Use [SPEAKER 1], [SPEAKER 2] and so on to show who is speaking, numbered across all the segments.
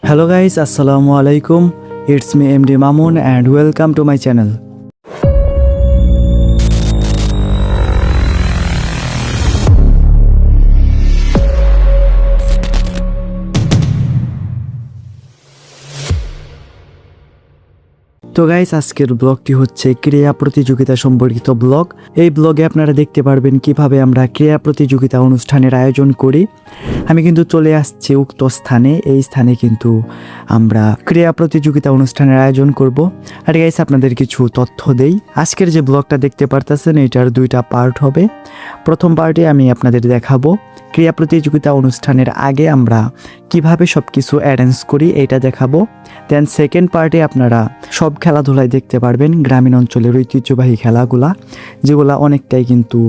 [SPEAKER 1] Hello guys, Assalamu alaikum. It's me MD Mamun and welcome to my channel. তো guys, আজকের ব্লগটি হচ্ছে ক্রীড়া প্রতিযোগিতা সম্পর্কিত ব্লগ। এই ব্লগে আপনারা দেখতে পারবেন কিভাবে আমরা ক্রীড়া প্রতিযোগিতা অনুষ্ঠানের আয়োজন করি। আমি কিন্তু চলে আসছি উক্ত স্থানে। এই স্থানে কিন্তু আমরা ক্রীড়া প্রতিযোগিতা অনুষ্ঠানের আয়োজন করব। আর গাইস, আপনাদের কিছু তথ্য দেই। আজকের যে ব্লগটা দেখতে পারতেছেন এটার দুইটা পার্ট হবে। প্রথম পার্টে আমি আপনাদের দেখাবো ক্রীড়া প্রতিযোগিতা অনুষ্ঠানের আগে আমরা কিভাবে সব কিছু অ্যারেঞ্জ করি, এটা দেখাবো। দেন সেকেন্ড পার্টে আপনারা সব খেলাধুলায় দেখতে পারবেন গ্রামীণ অঞ্চলের ঐতিহ্যবাহী খেলাগুলা, যেগুলা অনেকটাই কিন্তু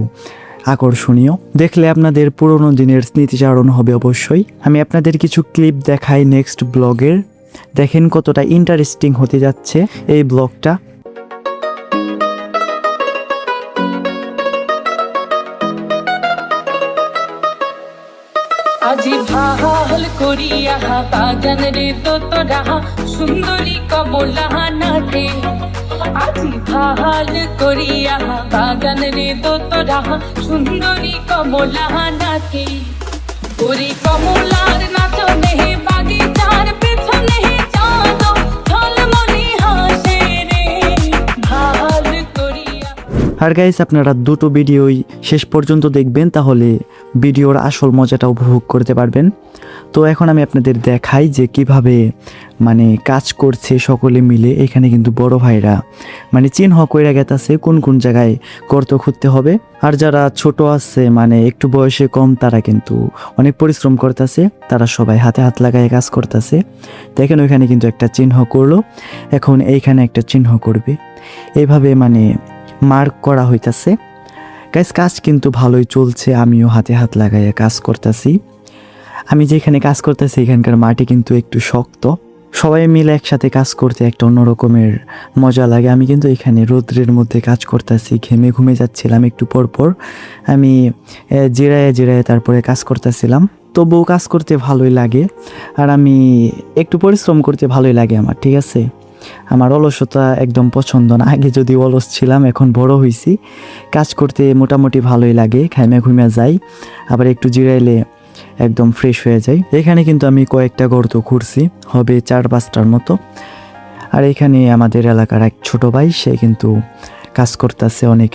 [SPEAKER 1] আকর্ষণীয়। দেখলে আপনাদের পুরনো দিনের স্মৃতিচারণ হবে অবশ্যই। আমি আপনাদের কিছু ক্লিপ দেখাই নেক্সট ব্লগের। দেখেন কতটা ইন্টারেস্টিং হতে যাচ্ছে এই ব্লগটা।
[SPEAKER 2] আজি ভাল করিয়া বাগান রে তোরা সুন্দরী কমলা নাটে। আজি ভাল করিয়া বাগান রে তোরা সুন্দরী কমলা নাটে। ওরে কমলার নাচনে বাগিচার পেছনে চাঁদ ঝলমলে হাসে রে ভাল করিয়া।
[SPEAKER 1] আর গাইস, আপনারা দুটো ভিডিওই শেষ পর্যন্ত দেখবেন, তাহলে ভিডিওর আসল মজাটা উপভোগ করতে পারবেন। তো এখন আমি আপনাদের দেখাই যে কিভাবে কাজ করছে সকলে মিলে। এখানে কিন্তু বড় ভাইরা চিহ্ন কইরা গেতাছে কোন কোন জায়গায় গর্ত খুঁড়তে হবে। আর যারা ছোট আছে একটু বয়সে কম, তারা কিন্তু অনেক পরিশ্রম করতেছে। তারা সবাই হাতে হাত লাগায় কাজ করতেছে। দেখেন ওইখানে কিন্তু একটা চিহ্ন করলো, এখন এইখানে একটা চিহ্ন করবে। এইভাবে মার্ক করা হইতাছে। গাইস, কাজ কিন্তু ভালোই চলছে। আমিও হাতে হাত লাগাইয়া কাজ করতেছি। আমি যেখানে কাজ করতেছি এখানকার মাটি কিন্তু একটু শক্ত। সবাই মিলে একসাথে কাজ করতে একটা অন্যরকমের মজা লাগে। আমি কিন্তু এখানে রৌদ্রের মধ্যে কাজ করতেছি, ঘেমে ঘুমে যাচ্ছিলাম একটু পর। আমি জিরায় তারপরে কাজ করতেছিলাম। তবুও কাজ করতে ভালোই লাগে, আর আমি একটু পরিশ্রম করতে ভালোই লাগে আমার, ঠিক আছে। আমার অলসতা একদম পছন্দ না। আগে যদি অলস ছিলাম, এখন বড় হয়েছি, কাজ করতে মোটামুটি ভালোই লাগে। ঘামে ঘুমে যাই, আবার একটু জিরাইলে একদম ফ্রেশ হয়ে যায়। এখানে কিন্তু আমি কয়েকটা গর্ত খুঁড়ছি, হবে 4-5টার মতো। আর এখানে আমাদের এলাকার এক ছোট ভাই, সে কিন্তু কাজ করতেছে অনেক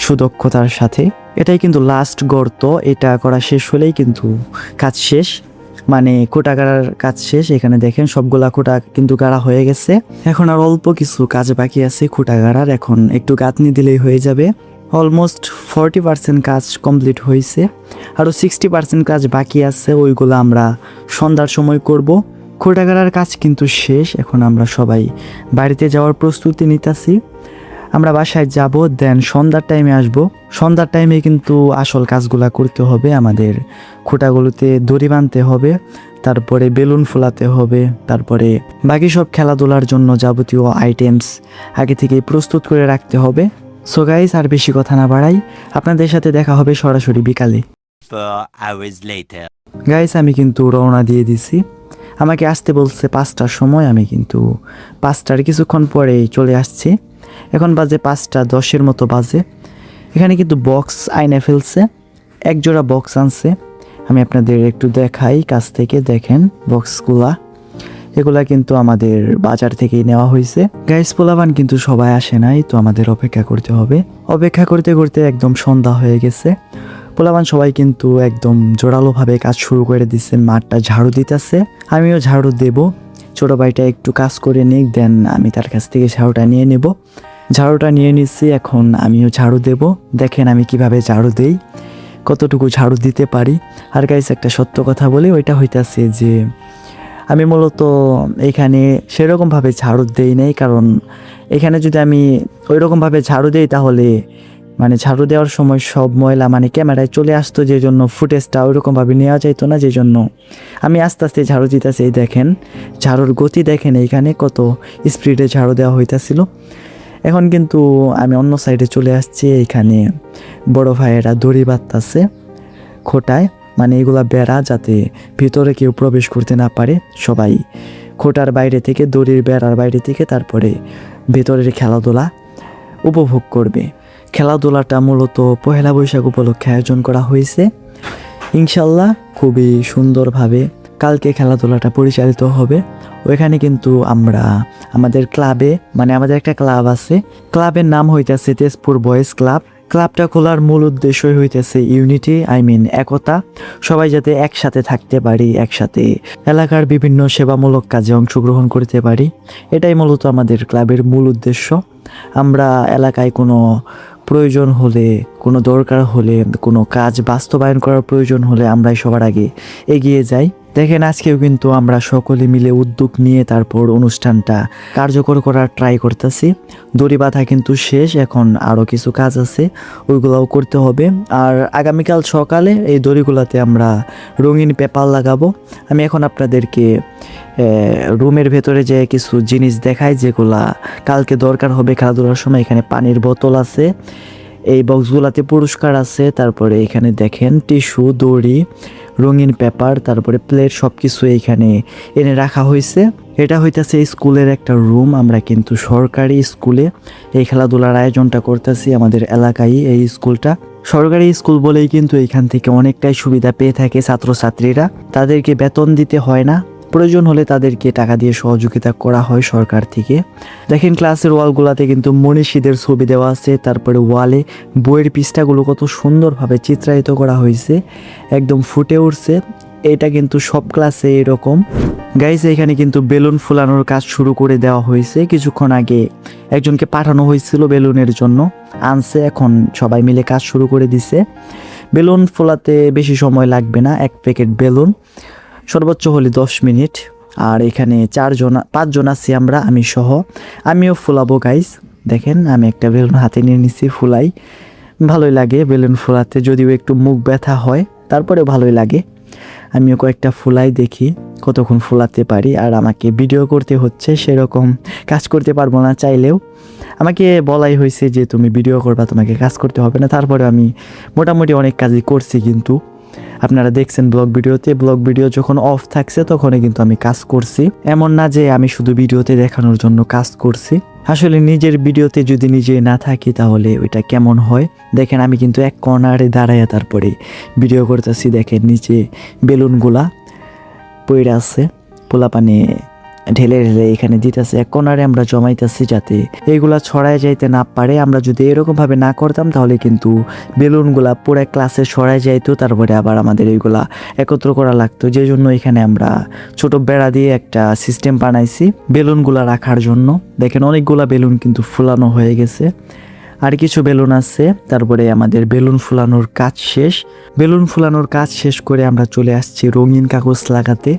[SPEAKER 1] সুদক্ষতার সাথে। এটাই কিন্তু লাস্ট গর্ত। এটা করা শেষ হলেই কিন্তু কাজ শেষ, কোটা গাড়ার কাজ শেষ। এখানে দেখেন সবগুলা খুঁটা কিন্তু গাড়া হয়ে গেছে। এখন আর অল্প কিছু কাজ বাকি আছে খুঁটা গাড়ার। এখন একটু গাঁথনি দিলেই হয়ে যাবে। অলমোস্ট 40% কাজ কমপ্লিট হয়েছে, আরও 60% কাজ বাকি আছে। ওইগুলো আমরা সন্ধ্যার সময় করব। খুঁটা গাড়ার কাজ কিন্তু শেষ। এখন আমরা সবাই বাড়িতে যাওয়ার প্রস্তুতি নিতেছি। আমরা বাসায় যাব, দেন সন্ধ্যার টাইমে আসব। সন্ধ্যার টাইমে কিন্তু আসল কাজগুলা করতে হবে। আমাদের খুঁটাগুলোতে দড়ি বাঁধতে হবে, তারপরে বেলুন ফোলাতে হবে, তারপরে বাকি সব খেলাধুলার জন্য যাবতীয় আইটেমস আগে থেকেই প্রস্তুত করে রাখতে হবে। সো গাইস, আর বেশি কথা না বাড়াই, আপনাদের সাথে দেখা হবে সরাসরি বিকালে। গাইস, আমি কিন্তু রওনা দিয়ে দিছি। আমাকে আসতে বলছে 5টার সময়। আমি কিন্তু 5টার কিছুক্ষণ পরেই চলে আসছি। এখন বাজে 5:10 মতো বাজে। এখানে কিন্তু বক্স আইনে ফেলছে, এক জোড়া বক্স আনছে। আমি আপনাদের একটু দেখাই কাছ থেকে। দেখেন বক্সগুলা, এগুলা কিন্তু আমাদের বাজার থেকেই নেওয়া হয়েছে। গাইস, পোলাবান কিন্তু সবাই আসে নাই, তো আমাদের অপেক্ষা করতে হবে। অপেক্ষা করতে করতে একদম সন্ধ্যা হয়ে গেছে। পোলাবান সবাই কিন্তু একদম জোরালোভাবে কাজ শুরু করে দিচ্ছে। মাঠটা ঝাড়ু দিতেছে, আমিও ঝাড়ু দেব। ছোট ভাইটা একটু কাজ করে নিক, দেন আমি তার কাছ থেকে ঝাড়ুটা নিয়ে নেব। ঝাড়ুটা নিয়ে নিচ্ছি, এখন আমিও ঝাড়ু দেব। দেখেন আমি কিভাবে ঝাড়ু দেই, কতটুকু ঝাড়ু দিতে পারি। আর গাইস, একটা সত্য কথা বলি, ওইটা হইতাছে যে আমি মূলত এখানে সেরকমভাবে ঝাড়ু দেই নাই। কারণ এখানে যদি আমি ওইরকমভাবে ঝাড়ু দেই, তাহলে ঝাড়ু দেওয়ার সময় সব ময়লা ক্যামেরায় চলে আসতো, যে জন্য ফুটেজটা ওইরকমভাবে নেওয়া যাইতো না। যে জন্য আমি আস্তে আস্তে ঝাড়ু দিতেছি। দেখেন ঝাড়ুর গতি, দেখেন এইখানে কত স্পিডে ঝাড়ু দেওয়া হইতাছিল। এখন কিন্তু আমি অন্য সাইডে চলে আসছি। এইখানে বড় ভাইয়েরা দড়ি বাঁধতাছে খোটায়। মানে এগুলা বেড়া, যাতে ভিতরে কেউ প্রবেশ করতে না পারে। সবাই খোটার বাইরে থেকে, দড়ির বেড়ার বাইরে থেকে তারপরে ভেতরের খেলাধুলা উপভোগ করবে। খেলাধুলাটা মূলত পহেলা বৈশাখ উপলক্ষে আয়োজন করা হয়েছে। ইনশাল্লাহ খুবই সুন্দরভাবে কালকে খেলাধুলাটা পরিচালিত হবে। ওইখানে কিন্তু আমরা আমাদের ক্লাবে, মানে আমাদের একটা ক্লাব আছে, ক্লাবের নাম হইতেছে তেজপুর বয়েজ ক্লাব। ক্লাবটা খোলার মূল উদ্দেশ্যই হইতেছে ইউনিটি, একতা। সবাই যাতে একসাথে থাকতে পারি, একসাথে এলাকার বিভিন্ন সেবামূলক কাজে অংশগ্রহণ করতে পারি, এটাই মূলত আমাদের ক্লাবের মূল উদ্দেশ্য। আমরা এলাকায় কোনো প্রয়োজন হলে, কোনো দরকার হলে, কোনো কাজ বাস্তবায়ন করার প্রয়োজন হলে আমরাই সবার আগে এগিয়ে যাই। দেখেন আজকেও কিন্তু আমরা সকলে মিলে উদ্যোগ নিয়ে তারপর অনুষ্ঠানটা কার্যকর করার ট্রাই করতেছি। দড়ি বাঁধা কিন্তু শেষ, এখন আরও কিছু কাজ আছে, ওইগুলোও করতে হবে। আর আগামীকাল সকালে এই দড়িগুলোতে আমরা রঙিন পেপার লাগাবো। আমি এখন আপনাদেরকে রুমের ভেতরে যে কিছু জিনিস দেখাই যেগুলা কালকে দরকার হবে খেলাধুলার সময়। এখানে পানির বোতল আছে, এই বক্সগুলাতে পুরস্কার আছে, তারপরে এখানে দেখেন টিস্যু, দড়ি, রঙিন পেপার, তারপরে প্লেট, সব কিছু এইখানে এনে রাখা হয়েছে। এটা হইতেছে স্কুলের একটা রুম। আমরা কিন্তু সরকারি স্কুলে এই খেলাধুলার আয়োজনটা করতেছি। আমাদের এলাকায় এই স্কুলটা সরকারি স্কুল বলেই কিন্তু এইখান থেকে অনেকটাই সুবিধা পেয়ে থাকে ছাত্রছাত্রীরা। তাদেরকে বেতন দিতে হয় না, প্রয়োজন হলে তাদেরকে টাকা দিয়ে সহযোগিতা করা হয় সরকার থেকে। দেখেন ক্লাসের ওয়ালগুলোতে কিন্তু মনীষীদের ছবি দেওয়া আছে, তারপরে ওয়ালে বইয়ের পৃষ্ঠাগুলো কত সুন্দরভাবে চিত্রায়িত করা হয়েছে, একদম ফুটে উঠছে। এটা কিন্তু সব ক্লাসে এরকম। গাইস এখানে কিন্তু বেলুন ফুলানোর কাজ শুরু করে দেওয়া হয়েছে। কিছুক্ষণ আগে একজনকে পাঠানো হয়েছিল বেলুনের জন্য, আনছে, এখন সবাই মিলে কাজ শুরু করে দিছে। বেলুন ফোলাতে বেশি সময় লাগবে না, 1 প্যাকেট বেলুন সর্বোচ্চ হলে 10 মিনিট। আর এখানে 5 জন আছি আমরা, আমি সহ। আমিও ফুলাবো গাইস। দেখেন আমি একটা বেলুন হাতে নিয়ে নিছি, ফুলাই। ভালোই লাগে বেলুন ফুলাতে, যদিও একটু মুখ ব্যথা হয়, তারপরে ভালোই লাগে। আমিও কয়েকটা ফুলাই, দেখি কতক্ষণ ফুলাতে পারি। আর আমাকে ভিডিও করতে হচ্ছে, সেরকম কাজ করতে পারবো না চাইলেও। আমাকে বলাই হয়েছে যে তুমি ভিডিও করবা, তোমাকে কাজ করতে হবে না। তারপরে আমি মোটামুটি অনেক কাজই করছি, কিন্তু আপনারা দেখছেন ব্লগ ভিডিও যখন অফ থাকছে তখনই কিন্তু আমি কাজ করছি। এমন না যে আমি শুধু ভিডিওতে দেখানোর জন্য কাজ করছি। আসলে নিজের ভিডিওতে যদি নিজে না থাকি তাহলে ওইটা কেমন হয়। দেখেন আমি কিন্তু এক কর্নারে দাঁড়াইয়া তারপরে ভিডিও করতেছি। দেখেন নিচে বেলুনগুলা পড়ে আছে, পোলাপানে ঢেলে ঢেলে এখানে দিতেছে। এক কোণারে আমরা জমাইতেছি যাতে এইগুলা ছড়ায় যাইতে না পারে। আমরা যদি এরকমভাবে না করতাম তাহলে কিন্তু বেলুনগুলা পুরো ক্লাসে ছড়ায় যাইতো, তারপরে আবার আমাদের এইগুলা একত্র করা লাগতো। যে জন্য এখানে আমরা ছোট বেড়া দিয়ে একটা সিস্টেম বানাইছি বেলুনগুলা রাখার জন্য। দেখেন অনেকগুলা বেলুন কিন্তু ফুলানো হয়ে গেছে, আর কিছু বেলুন আছে। তারপরে আমাদের বেলুন ফুলানোর কাজ শেষ। বেলুন ফুলানোর কাজ শেষ করে আমরা চলে আসছি রঙিন কাগজ লাগাতে।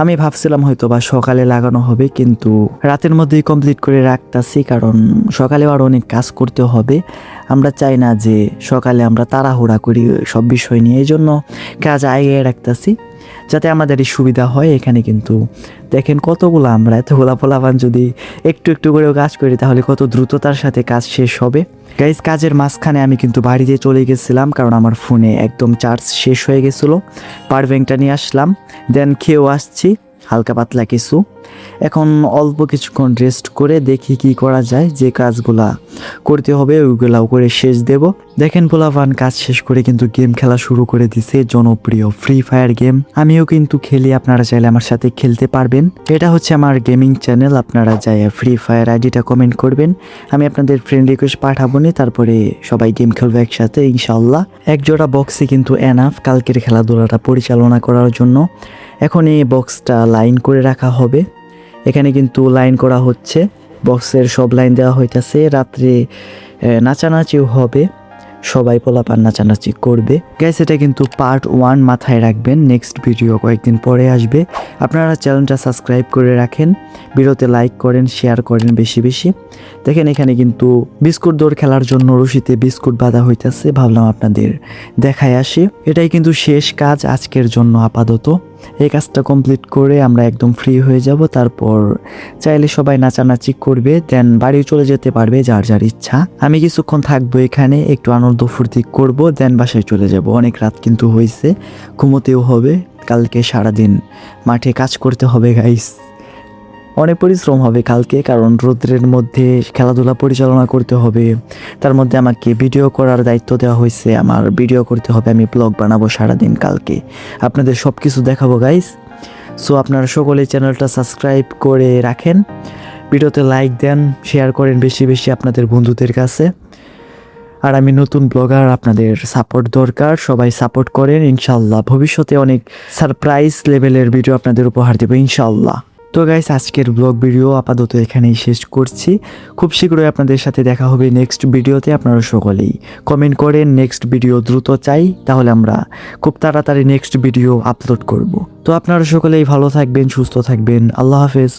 [SPEAKER 1] আমি ভাবছিলাম হয়তো বা সকালে লাগানো হবে, কিন্তু রাতের মধ্যেই কমপ্লিট করে রাখতাছি, কারণ সকালে আর অনেক কাজ করতে হবে। আমরা চাই না যে সকালে আমরা তাড়াহুড়া করি সব বিষয় নিয়ে, এই জন্য কাজ আগে রাখতাছি যাতে আমাদেরই সুবিধা হয়। এখানে কিন্তু দেখেন কতগুলো, আমরা এতগুলা পোলাপান যদি একটু একটু করেও কাজ করি তাহলে কত দ্রুততার সাথে কাজ শেষ হবে। গাইজ কাজের মাঝখানে আমি কিন্তু বাড়িতে চলে গেছিলাম, কারণ আমার ফোনে একদম চার্জ শেষ হয়ে গেছিলো। পাওয়ার ব্যাংকটা নিয়ে আসলাম, দেন খেয়েও আসছি হালকা পাতলা কিছু। এখন অল্প কিছুক্ষণ রেস্ট করে দেখি কি করা যায়। যে কাজগুলা করতে হবে ওইগুলাও করে শেষ দেব। দেখেন পোলাপান কাজ শেষ করে কিন্তু গেম খেলা শুরু করে দিছে, জনপ্রিয় ফ্রি ফায়ার গেম। আমিও কিন্তু খেলি, আপনারা চাইলে আমার সাথে খেলতে পারবেন। এটা হচ্ছে আমার গেমিং চ্যানেল, আপনারা যাই ফ্রি ফায়ার আইডিটা কমেন্ট করবেন, আমি আপনাদের ফ্রেন্ড রিকোয়েস্ট পাঠাবো নি, তারপরে সবাই গেম খেলবো একসাথে ইনশাল্লাহ। এক জোড়া বক্সে কিন্তু এনাফ কালকের খেলাধুলাটা পরিচালনা করার জন্য। এখন এই বক্সটা লাইন করে রাখা হবে, এখানে কিন্তু লাইন করা হচ্ছে, বক্সের সব লাইন দেওয়া হইতেছে। রাত্রে নাচানাচিও হবে, সবাই পোলাপান নাচানাচি করবে। গাইস এটা কিন্তু পার্ট 1, মাথায় রাখবেন। নেক্সট ভিডিও কয়েকদিন পরে আসবে। আপনারা চ্যানেলটা সাবস্ক্রাইব করে রাখেন, ভিডিওতে লাইক করেন, শেয়ার করেন বেশি বেশি। দেখেন এখানে কিন্তু বিস্কুট দৌড় খেলার জন্য রশিতে বিস্কুট বাঁধা হইতেছে, ভাবলাম আপনাদের দেখায় আসি। এটাই কিন্তু শেষ কাজ আজকের জন্য আপাতত। এই কাজটা কমপ্লিট করে আমরা একদম ফ্রি হয়ে যাব, তারপর চাইলে সবাই নাচানাচি করবে, দেন বাড়ি চলে যেতে পারবে যার যার ইচ্ছা। আমি কিছুক্ষণ থাকবো এখানে, একটু আনন্দ ফুর্তি করব, দেন বাসায় চলে যাব। অনেক রাত কিন্তু হয়েছে, ঘুমোতেও হবে, কালকে সারাদিন মাঠে কাজ করতে হবে গাইস। অনেক পরিশ্রম হবে কালকে, কারণ রৌদ্রের মধ্যে খেলাধুলা পরিচালনা করতে হবে, তার মধ্যে আমাকে ভিডিও করার দায়িত্ব দেওয়া হয়েছে, আমার ভিডিও করতে হবে, আমি ব্লগ বানাবো সারাদিন কালকে, আপনাদের সব কিছু দেখাবো গাইস। সো আপনারা সকলে চ্যানেলটা সাবস্ক্রাইব করে রাখেন, ভিডিওতে লাইক দেন, শেয়ার করেন বেশি বেশি আপনাদের বন্ধুদের কাছে। আর আমি নতুন ব্লগার, আপনাদের সাপোর্ট দরকার, সবাই সাপোর্ট করেন। ইনশাল্লাহ ভবিষ্যতে অনেক সারপ্রাইজ লেভেলের ভিডিও আপনাদের উপহার দেবো ইনশাল্লাহ। তো গাইস, আজকের ব্লগ ভিডিও আপাতত এখানেই শেষ করছি। খুব শীঘ্রই আপনাদের সাথে দেখা হবে নেক্সট ভিডিওতে। আপনারা সকলেই কমেন্ট করেন নেক্সট ভিডিও দ্রুত চাই, তাহলে আমরা খুব তাড়াতাড়ি নেক্সট ভিডিও আপলোড করব। তো আপনারা সকলেই ভালো থাকবেন, সুস্থ থাকবেন। আল্লাহ হাফেজ।